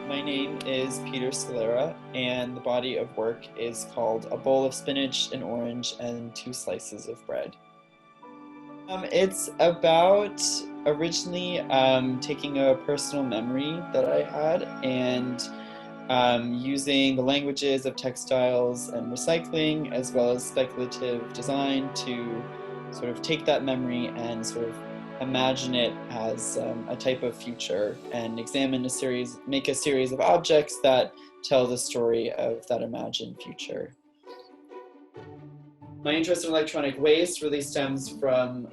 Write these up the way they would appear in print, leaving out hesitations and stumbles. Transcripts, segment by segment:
My name is Peter Salera, and the body of work is called A Bowl of Spinach, an Orange, and Two Slices of Bread. It's about originally taking a personal memory that I had and using the languages of textiles and recycling, as well as speculative design, to sort of take that memory and sort of imagine it as a type of future and make a series of objects that tell the story of that imagined future. My interest in electronic waste really stems from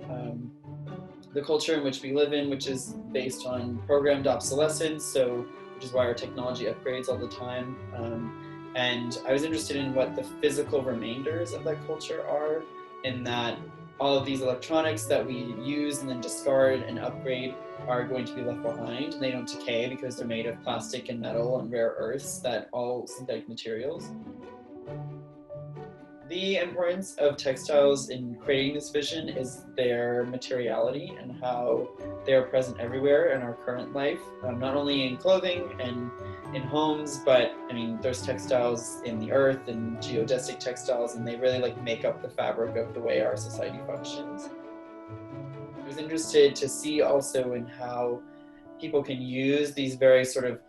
the culture in which we live in, which is based on programmed obsolescence, which is why our technology upgrades all the time. And I was interested in what the physical remainders of that culture are, in that all of these electronics that we use and then discard and upgrade are going to be left behind. They don't decay because they're made of plastic and metal and rare earths, that all synthetic materials. The importance of textiles in creating this vision is their materiality and how they are present everywhere in our current life, not only in clothing and in homes, but I mean, there's textiles in the earth and geodesic textiles, and they really make up the fabric of the way our society functions. I was interested to see also in how people can use these very sort of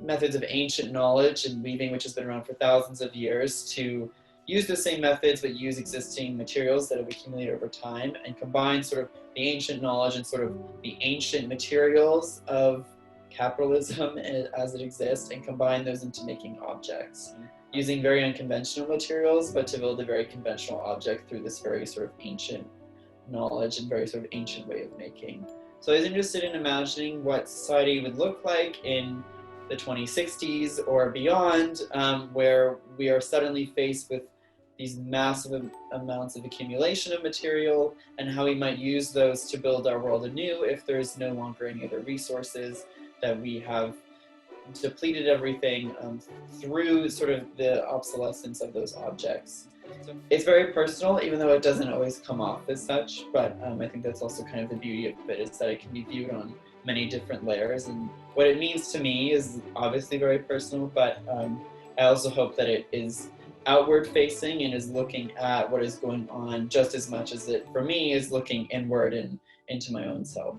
methods of ancient knowledge and weaving, which has been around for thousands of years, to use the same methods but use existing materials that have accumulated over time and combine sort of the ancient knowledge and sort of the ancient materials of capitalism as it exists, and combine those into making objects using very unconventional materials, but to build a very conventional object through this very sort of ancient knowledge and very sort of ancient way of making. So I was interested in imagining what society would look like in the 2060s or beyond, where we are suddenly faced with these massive amounts of accumulation of material, and how we might use those to build our world anew if there's no longer any other resources, that we have depleted everything through sort of the obsolescence of those objects. So it's very personal, even though it doesn't always come off as such, but I think that's also kind of the beauty of it, is that it can be viewed on many different layers, and what it means to me is obviously very personal, but I also hope that it is outward facing and is looking at what is going on just as much as it, for me, is looking inward and into my own self.